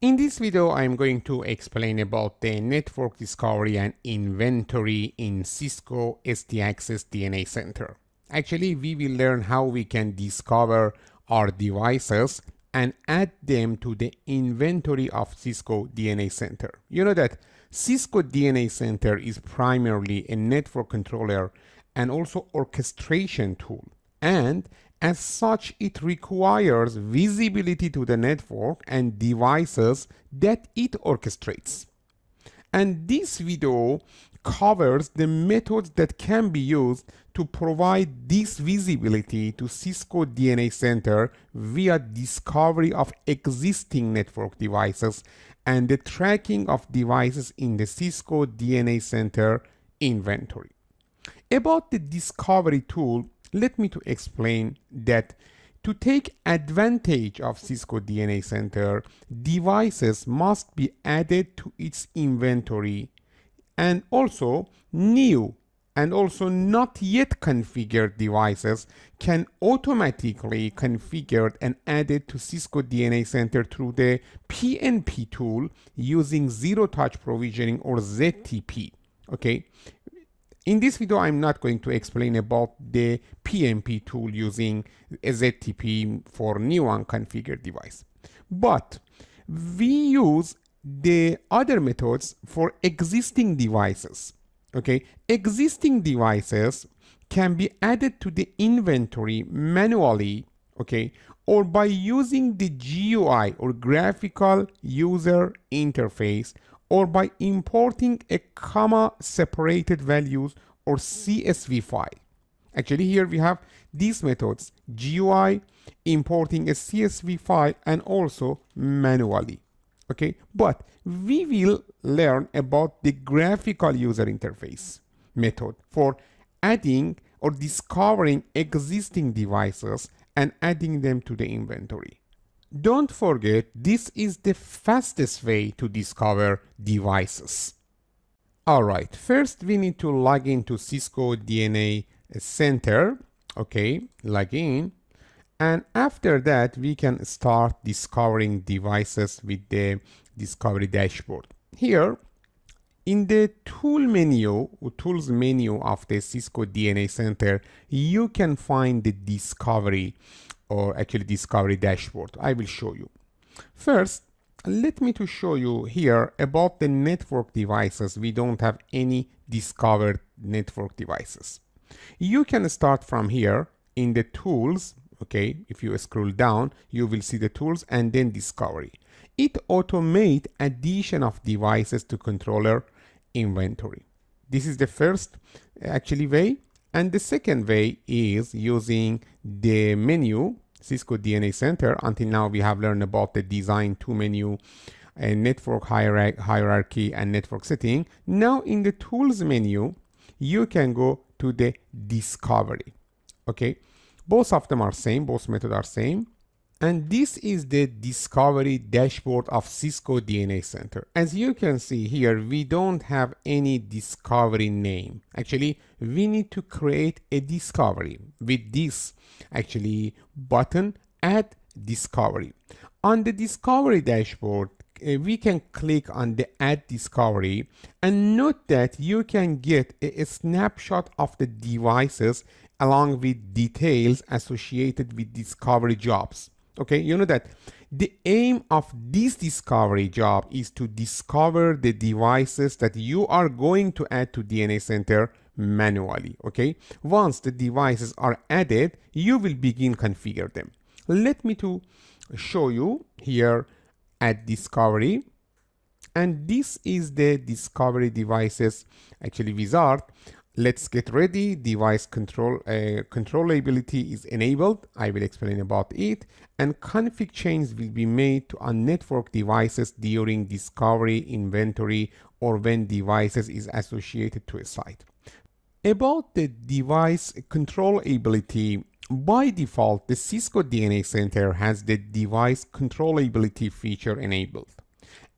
In this video, I'm going to explain about the network discovery and inventory in Cisco SD-Access DNA Center. Actually, we will learn how we can discover our devices and add them to the inventory of Cisco DNA Center. You know that Cisco DNA Center is primarily a network controller and also orchestration tool. And as such, it requires visibility to the network and devices that it orchestrates. And this video covers the methods that can be used to provide this visibility to Cisco DNA Center via discovery of existing network devices and the tracking of devices in the Cisco DNA Center inventory. About the discovery tool, let me to explain that to take advantage of Cisco DNA Center, devices must be added to its inventory, and also new and also not yet configured devices can automatically configured and added to Cisco DNA Center through the PNP tool using zero touch provisioning or ZTP. Okay. In this video, I'm not going to explain about the PNP tool using a ZTP for new unconfigured device. But we use the other methods for existing devices. Okay, existing devices can be added to the inventory manually, okay, or by using the GUI or graphical user interface, or by importing a comma separated values or CSV file. Actually, here we have these methods: GUI, importing a CSV file, and also manually. Okay, but we will learn about the graphical user interface method for adding or discovering existing devices and adding them to the inventory. Don't forget, this is the fastest way to discover devices. Alright, first we need to log into Cisco DNA Center. Okay, log in. And after that, we can start discovering devices with the discovery dashboard. Here, in the tools menu of the Cisco DNA Center, you can find the discovery or actually discovery dashboard. I will show you. First, let me to show you here about the network devices. We don't have any discovered network devices. You can start from here in the tools. Okay, if you scroll down, you will see the tools and then discovery. It automates addition of devices to controller inventory. This is the first actually way. And the second way is using the menu, Cisco DNA Center. Until now, we have learned about the design to menu, network hierarchy, and network setting. Now in the tools menu, you can go to the discovery. Okay, both of them are same, both methods are same. And this is the discovery dashboard of Cisco DNA Center. As you can see here, we don't have any discovery name. Actually, we need to create a discovery with this actually button, add discovery. On the discovery dashboard, we can click on the add discovery, and note that you can get a snapshot of the devices along with details associated with discovery jobs. Okay, you know that the aim of this discovery job is to discover the devices that you are going to add to DNA Center manually. Okay, once the devices are added, you will begin configure them. Let me to show you here at discovery, and this is the discovery devices actually wizard. Let's get ready. Device controllability is enabled. I will explain about it. And config changes will be made to on-network devices during discovery, inventory, or when devices is associated to a site. About the device controllability, by default, the Cisco DNA Center has the device controllability feature enabled.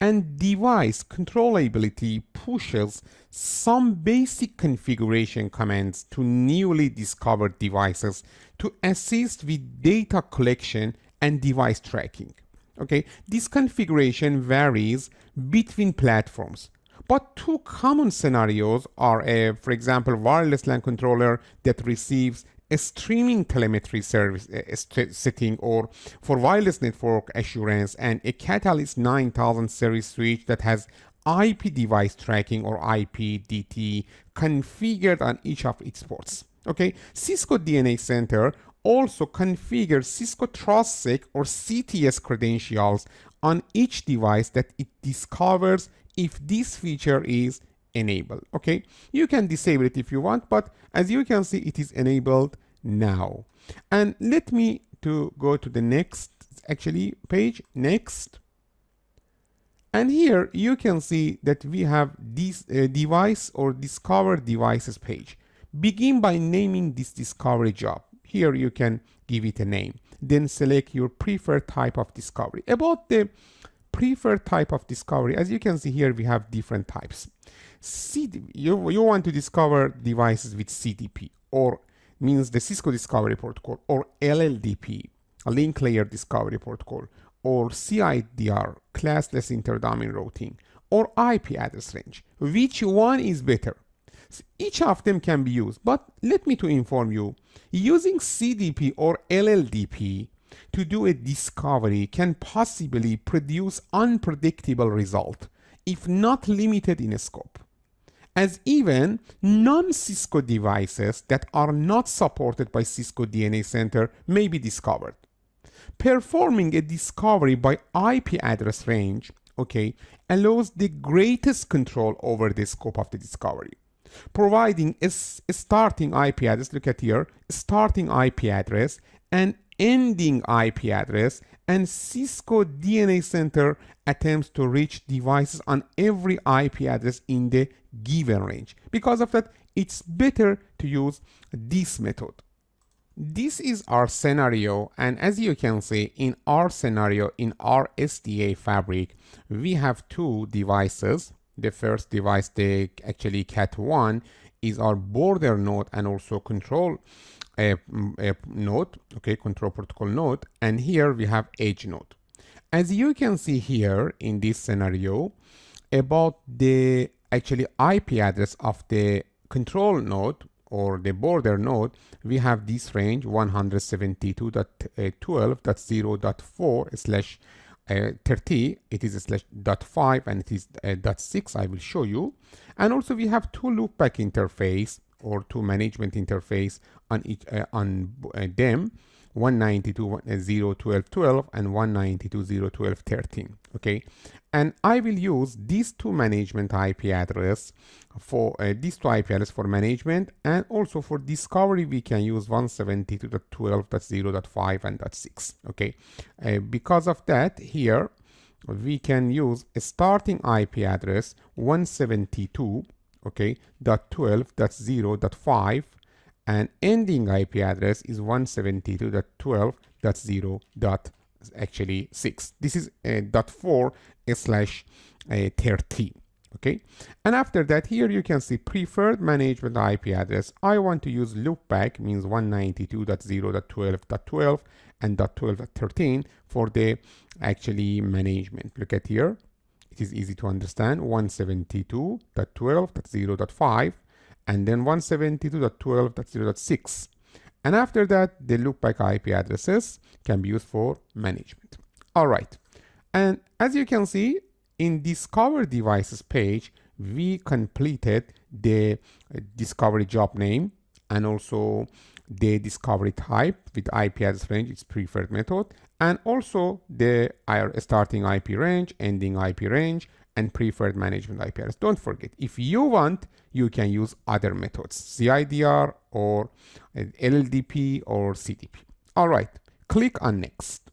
And device controllability pushes some basic configuration commands to newly discovered devices to assist with data collection and device tracking. Okay, this configuration varies between platforms. But two common scenarios are, for example, wireless LAN controller that receives a streaming telemetry service setting, or for wireless network assurance, and a Catalyst 9000 series switch that has IP device tracking or IPDT configured on each of its ports. Okay, Cisco DNA Center also configures Cisco TrustSec or CTS credentials on each device that it discovers if this feature is enabled. Okay, you can disable it if you want, but as you can see, it is enabled now. And let me to go to the next page, next. And here you can see that we have this device or discover devices page. Begin by naming this discovery job. Here you can give it a name. Then select your preferred type of discovery. About the preferred type of discovery, as you can see here, we have different types. You want to discover devices with CDP, or means the Cisco Discovery Protocol, or LLDP, a link layer discovery protocol, or CIDR, classless interdomain routing, or IP address range. Which one is better? Each of them can be used, but let me to inform you, using CDP or LLDP to do a discovery can possibly produce unpredictable result if not limited in scope, as even non-Cisco devices that are not supported by Cisco DNA Center may be discovered. Performing a discovery by IP address range, okay, allows the greatest control over the scope of the discovery, providing a starting IP address, look at here, starting IP address and ending IP address, and Cisco DNA Center attempts to reach devices on every IP address in the given range. Because of that, it's better to use this method. This is our scenario, and as you can see, in our scenario, in our SDA fabric, we have two devices. The first device, the Cat1, is our border node and also control node, okay, control protocol node, and here we have edge node. As you can see here in this scenario, about the IP address of the control node or the border node, we have this range 172.12.0.4/30. It is /.5 and it is .6. I will show you. And also we have two loopback interface or two management interface on each them, 192.0.12.12 and 192.0.12.13. Okay, and I will use these two management IP address for these two IP address for management, and also for discovery we can use 172.12.0.5 and .6. Okay, because of that, here we can use a starting IP address 172, okay, .12.0.5, and ending IP address is 172.12.0.6. This is .4/30. Okay, and after that, here you can see preferred management IP address. I want to use loopback, means 192.0.12.12 and .12.13 for the management. Look at here, it is easy to understand. 172.12.0.5 and then 172.12.0.6. And after that, the loopback IP addresses can be used for management. All right. And as you can see, in Discover Devices page, we completed the discovery job name and also the discovery type with IP address range, its preferred method, and also the starting IP range, ending IP range, and preferred management IP address. Don't forget, if you want, you can use other methods, CIDR or LLDP or CDP. All right, click on next.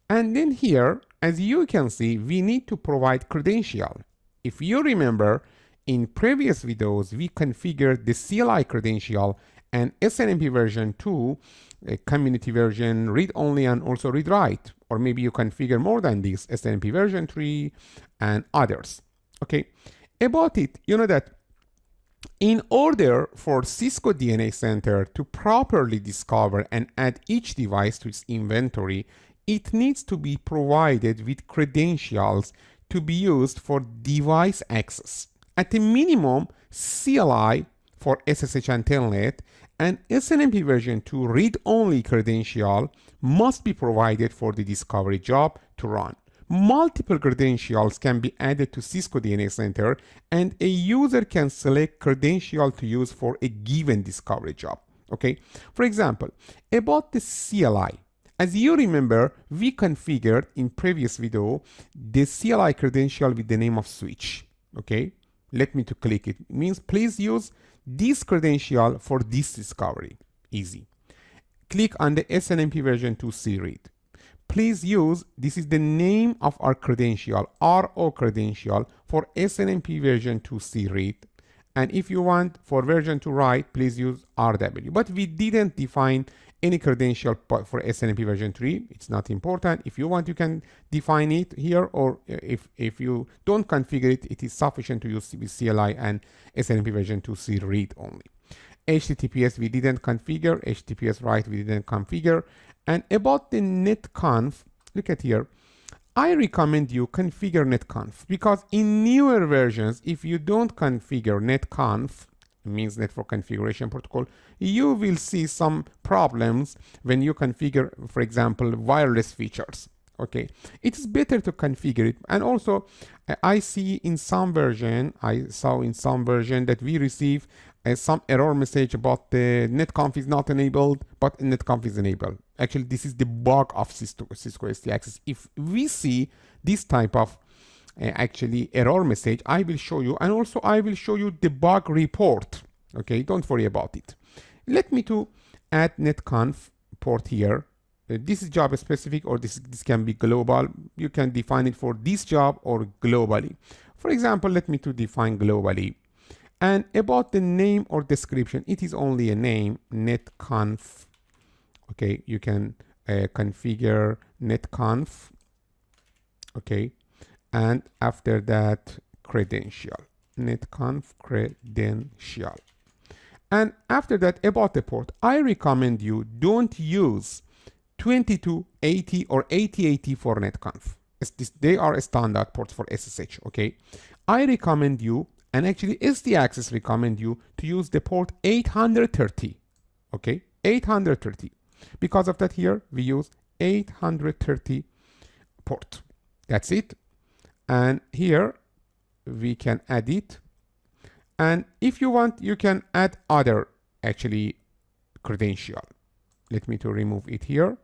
And then here, as you can see, we need to provide credential. If you remember, in previous videos, we configured the CLI credential and SNMP version 2, community version, read-only, and also read-write. Or maybe you configure more than this, SNMP version 3 and others. Okay, about it, you know that in order for Cisco DNA Center to properly discover and add each device to its inventory, it needs to be provided with credentials to be used for device access. At a minimum, CLI for SSH and Telnet and SNMP version 2 read-only credential must be provided for the discovery job to run. Multiple credentials can be added to Cisco DNA Center, and a user can select credential to use for a given discovery job. Okay, for example, about the CLI. As you remember, we configured in previous video the CLI credential with the name of switch. Okay, let me to click it. It means please use this credential for this discovery. Easy. Click on the SNMP version 2 C read. Please use, this is the name of our credential, RO credential for SNMP version 2 C read. And if you want for version 2 write, please use RW. But we didn't define any credential for SNMP version 3. It's not important. If you want, you can define it here, or if you don't configure it, it is sufficient to use CLI and SNMP version 2 C read only. HTTPS we didn't configure, HTTPS write we didn't configure. And about the netconf, look at here. I recommend you configure netconf, because in newer versions, if you don't configure netconf, it means network configuration protocol, you will see some problems when you configure, for example, wireless features. Okay, it is better to configure it. And also, I saw in some version that we receive some error message about the netconf is not enabled, but netconf is enabled. Actually, this is the bug of Cisco ST Access. If we see this type of actually error message, I will show you, and also I will show you the bug report. Okay, don't worry about it. Let me to add netconf port here. This is job specific, or this can be global. You can define it for this job or globally. For example, let me to define globally. And about the name or description, it is only a name, netconf. Okay, you can configure netconf. Okay, and after that, credential, netconf credential. And after that, about the port, I recommend you don't use 2280 or 8080 for netconf. They are standard ports for SSH. Okay, I recommend you, and actually ST Access recommend you to use the port 830. Okay, 830. Because of that, here we use 830 port. That's it. And here we can add it. And if you want, you can add other actually credential. Let me to remove it here.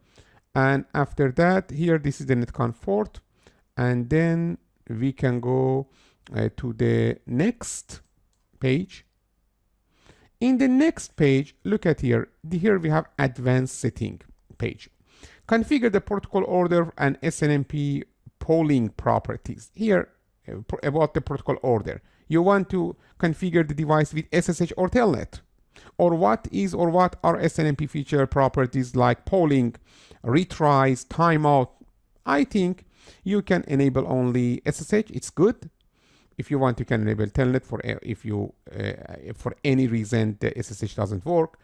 And after that, here this is the netconf port. And then we can go to the next page. In the next page, look at here. Here we have advanced setting page. Configure the protocol order and SNMP polling properties. Here about the protocol order. You want to configure the device with SSH or Telnet. Or what are SNMP feature properties like polling, retries, timeout. I think you can enable only SSH. It's good. If you want, you can enable Telnet for for any reason the SSH doesn't work.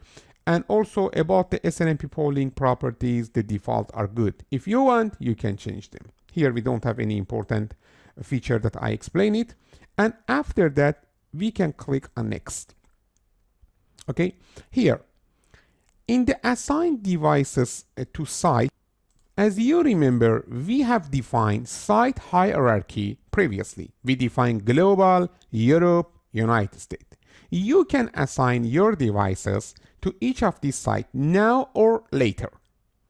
And also about the SNMP polling properties, the default are good. If you want, you can change them. Here we don't have any important feature that I explain it. And after that, we can click on next. Okay, here in the assign devices to site, as you remember, we have defined site hierarchy previously. We defined global, Europe, United States. You can assign your devices to each of these sites now or later.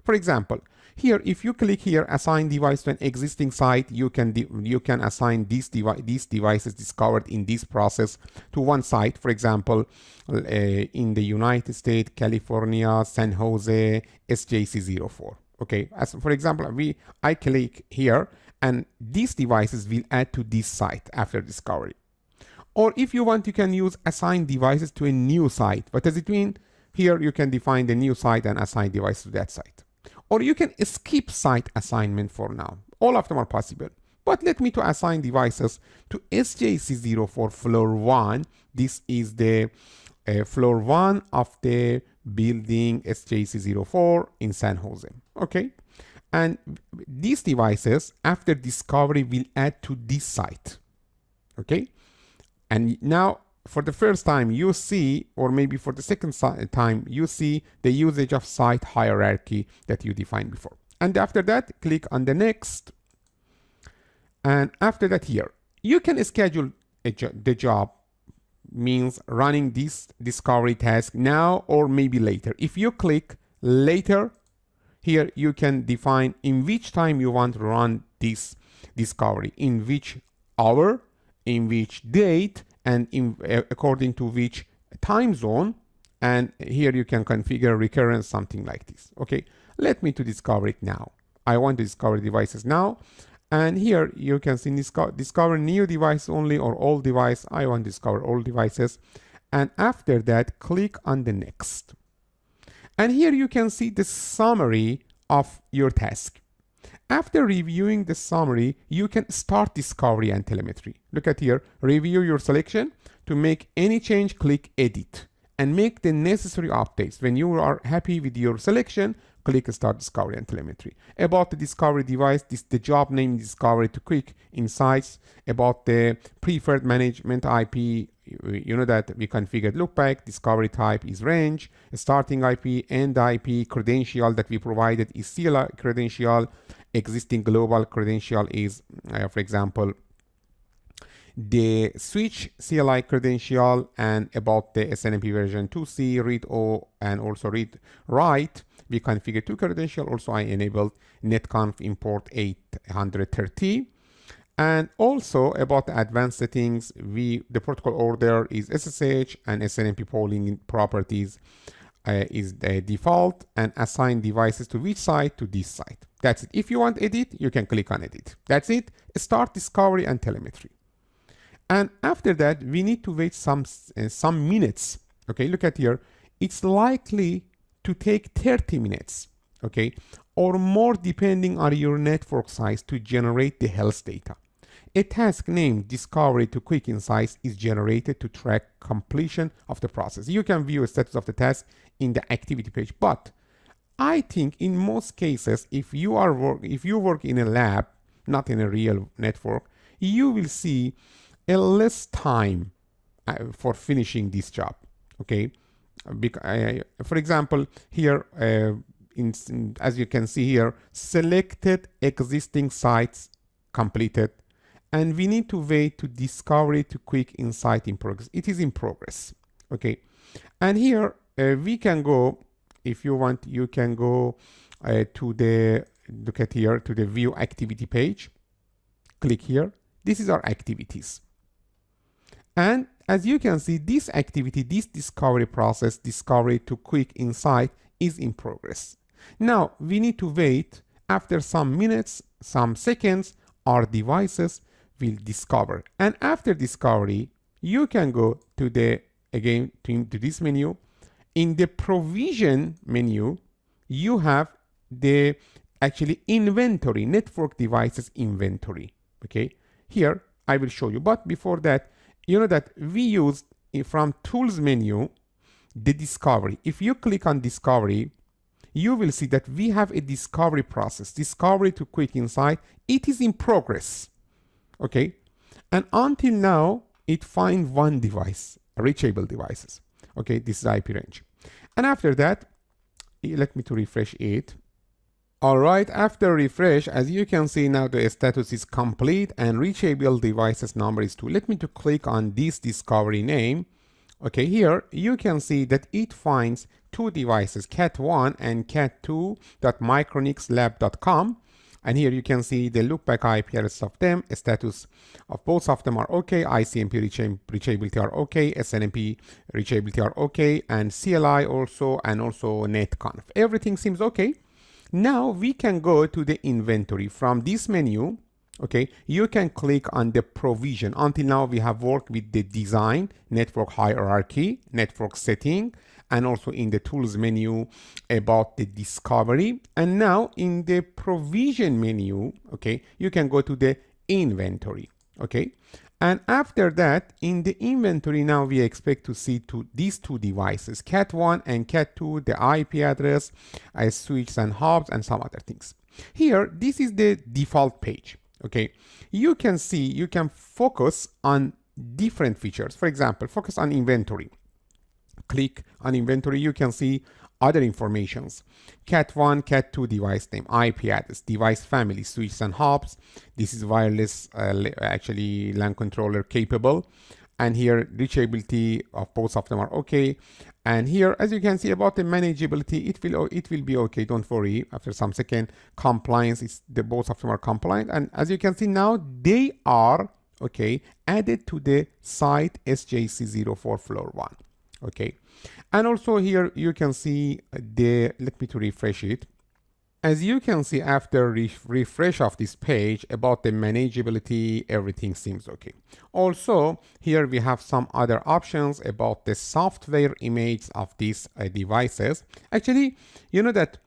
For example, here, if you click here, assign device to an existing site, you can assign these devices discovered in this process to one site. For example, in the United States, California, San Jose, SJC04. Okay, as for example, I click here, and these devices will add to this site after discovery. Or if you want, you can use assign devices to a new site. What does it mean? Here you can define the new site and assign device to that site. Or you can skip site assignment for now. All of them are possible. But let me to assign devices to SJC04 floor 1. This is the floor 1 of the building SJC04 in San Jose. Okay. And these devices, after discovery, will add to this site. Okay. And now, for the first time, you see, or maybe for the second time, you see the usage of site hierarchy that you defined before. And after that, click on the next. And after that here, you can schedule the job, means running this discovery task now or maybe later. If you click later, here you can define in which time you want to run this discovery, in which hour, in which date, and according to which time zone. And here you can configure recurrence, something like this. Okay, let me to discover it now. I want to discover devices now. And here you can see discover new device only or all device. I want to discover all devices. And after that, click on the next. And here you can see the summary of your task. After reviewing the summary, you can start discovery and telemetry. Look at here, review your selection. To make any change, click edit and make the necessary updates. When you are happy with your selection, click start discovery and telemetry. About the discovery device, the job name discovery to quick insights. About the preferred management IP, you know that we configured loopback. Discovery type is range. Starting IP, end IP, credential that we provided is CLI credential. Existing global credential is, for example, the switch CLI credential. And about the SNMP version 2C, read O, and also read write, we configured two credential. Also, I enabled netconf import 830. And also about the advanced settings, the protocol order is SSH, and SNMP polling properties is the default, and assign devices to which site, to this site. That's it. If you want edit, you can click on edit. That's it. Start discovery and telemetry. And after that, we need to wait some minutes. Okay, look at here. It's likely to take 30 minutes, okay, or more depending on your network size to generate the health data. A task named Discovery to Quick Insights is generated to track completion of the process. You can view a status of the task in the activity page, but I think in most cases, if you work in a lab, not in a real network, you will see a less time for finishing this job. Okay, for example, here as you can see here, selected existing sites completed. And we need to wait to discovery to quick insight in progress. It is in progress. Okay. And here we can go, if you want, you can go to the, look at here, to the view activity page. Click here. This is our activities. And as you can see, this activity, this discovery process, discovery to quick insight, is in progress. Now we need to wait. After some minutes, some seconds, our devices will discover. And after discovery, you can go to the, again, to this menu. In the provision menu, you have the actually inventory, network devices inventory. Okay, here I will show you. But before that, you know that we used from tools menu the discovery. If you click on discovery, you will see that we have a discovery process, discovery to quick insight. It is in progress. Okay, and until now it finds one device, reachable devices. Okay, this is IP range. And after that, let me to refresh it. All right, after refresh, as you can see now the status is complete and reachable devices number is 2. Let me to click on this discovery name. Okay, here you can see that it finds two devices, cat1 and cat2.micronixlab.com. And here you can see the loopback IP address of them, status of both of them are okay, ICMP reachability are okay, SNMP reachability are okay, and CLI also, and also netconf. Everything seems okay. Now we can go to the inventory. From this menu, okay, you can click on the provision. Until now we have worked with the design, network hierarchy, network setting, and also in the tools menu about the discovery. And now in the provision menu, okay, you can go to the inventory. Okay, and after that, in the inventory, now we expect to see these two devices, cat1 and cat2, the IP address, switches and hubs, and some other things. Here, this is the default page. Okay, you can see, you can focus on different features. For example, focus on inventory. Click on inventory, you can see other informations. Cat1, Cat2 device name, IP address, device family, switches and hubs. This is wireless, actually LAN controller capable. And here reachability of both of them are okay. And here, as you can see, about the manageability, it will be okay, don't worry. After some second, compliance is both of them are compliant. And as you can see now, they are okay added to the site SJC04 floor 1. Okay, and also here you can see let me to refresh it. As you can see, after refresh of this page, about the manageability, everything seems okay. Also, here we have some other options about the software image of these devices. Actually, you know that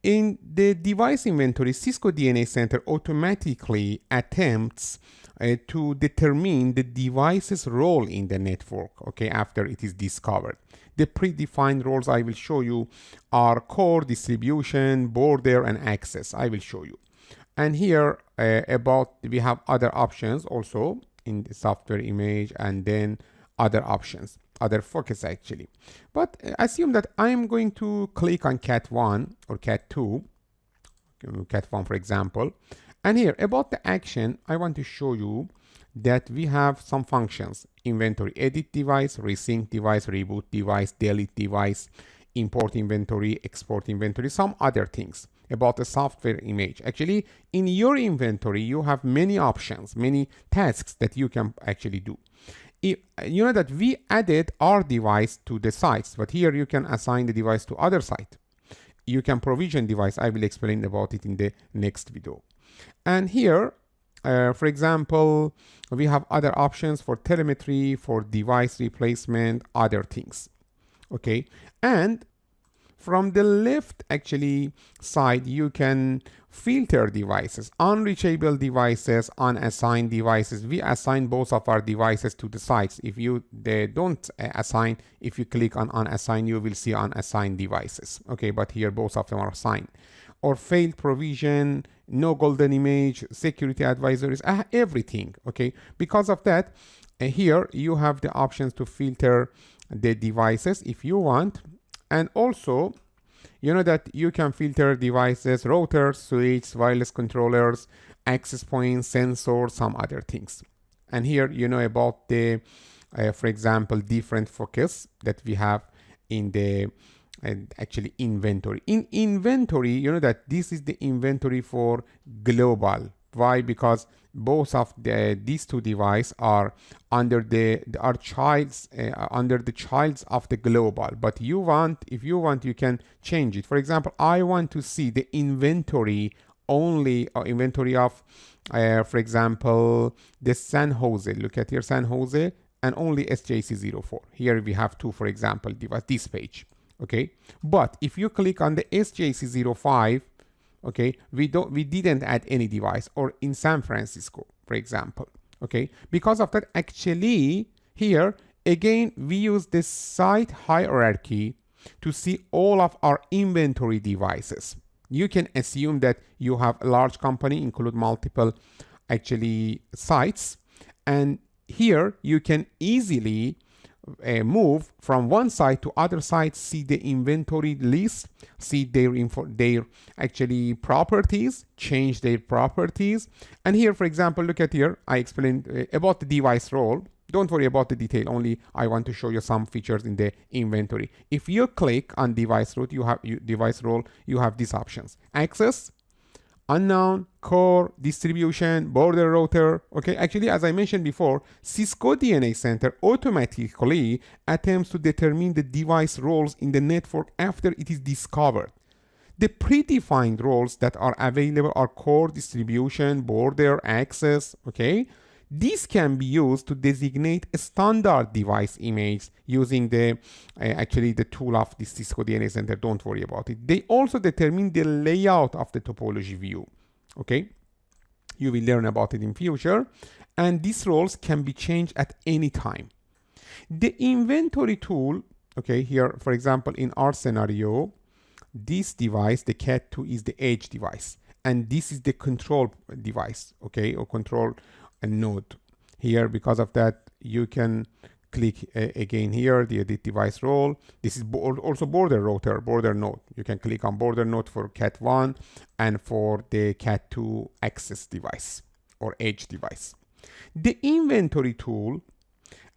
in the device inventory, Cisco DNA Center automatically attempts to determine the device's role in the network, okay, after it is discovered. The predefined roles I will show you are core, distribution, border, and access. I will show you. And here we have other options also in the software image, and then other options, other focus actually. But assume that I'm going to click on Cat1 or Cat2, Cat1 for example. And here about the action, I want to show you that we have some functions: inventory, edit device, resync device, reboot device, delete device, import inventory, export inventory, some other things about the software image. Actually, in your inventory, you have many options, many tasks that you can actually do. You know that we added our device to the sites, but here you can assign the device to other site. You can provision device. I will explain about it in the next video. And here, for example, we have other options for telemetry, for device replacement, other things. Okay, and from the left actually side, you can filter devices, unreachable devices, unassigned devices. We assign both of our devices to the sites. If they don't assign, if you click on unassign, you will see unassigned devices. Okay, but here both of them are assigned. Or failed provision, no golden image, security advisories, everything. Okay, because of that, here you have the options to filter the devices if you want. And also, you know that you can filter devices, routers, switches, wireless controllers, access points, sensors, some other things. And here you know about the, for example, different focus that we have in the actually inventory. In inventory, you know that this is the inventory for global. Why? Because both of these two devices are under the childs of the global. But if you want, you can change it. For example, I want to see the inventory only, inventory of, for example, the San Jose. Look at here, San Jose, and only SJC04. Here we have two, for example, device, this page. Okay, but if you click on the SJC05, okay, we didn't add any device, or in San Francisco, for example. Okay, because of that, actually here again we use the site hierarchy to see all of our inventory devices. You can assume that you have a large company, include multiple actually sites, and here you can easily move from one site to other sites, see the inventory list, see their actually properties, change their properties. And here, for example, look at here, I explained about the device role. Don't worry about the detail, only I want to show you some features in the inventory. If you click on device role, you have these options: access, unknown, core, distribution, border, router. Okay, actually, as I mentioned before, Cisco DNA Center automatically attempts to determine the device roles in the network after it is discovered. The predefined roles that are available are core, distribution, border, access. Okay, these can be used to designate a standard device image using the actually the tool of the Cisco DNA Center. Don't worry about it. They also determine the layout of the topology view. Okay, you will learn about it in future, and these roles can be changed at any time. The inventory tool, okay, here for example in our scenario, this device, the Cat2, is the edge device, and this is the control device, okay, or control node here. Because of that, you can click again here, the edit device role. This is also border node. You can click on border node for cat1 and for the cat2 access device or edge device. The inventory tool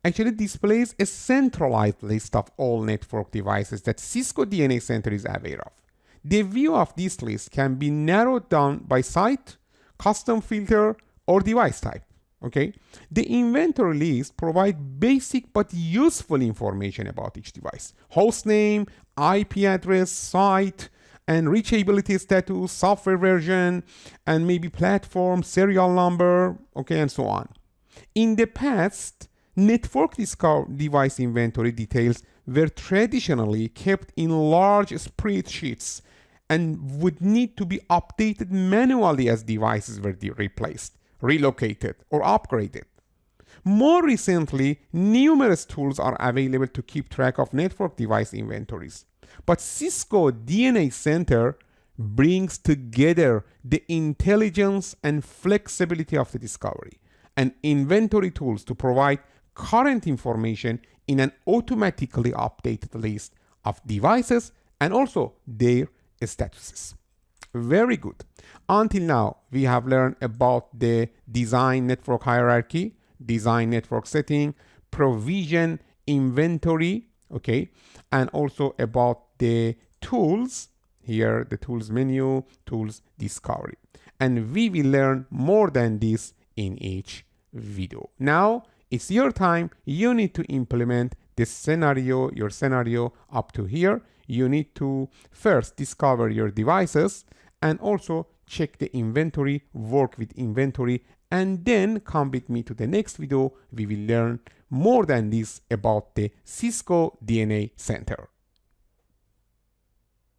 actually displays a centralized list of all network devices that Cisco DNA Center is aware of. The view of this list can be narrowed down by site, custom filter, or device type. Okay, the inventory list provides basic but useful information about each device: host name, IP address, site, and reachability status, software version, and maybe platform, serial number, okay, and so on. In the past, network device inventory details were traditionally kept in large spreadsheets and would need to be updated manually as devices were replaced, relocated, or upgraded. More recently, numerous tools are available to keep track of network device inventories. But Cisco DNA Center brings together the intelligence and flexibility of the discovery and inventory tools to provide current information in an automatically updated list of devices and also their statuses. Very good. Until now, we have learned about the design network hierarchy, design network setting, provision, inventory, okay, and also about the tools, here the tools menu, tools discovery. And we will learn more than this in each video. Now, it's your time. You need to implement this scenario, your scenario up to here. You need to first discover your devices and also check the inventory, work with inventory, and then come with me to the next video. We will learn more than this about the Cisco DNA Center.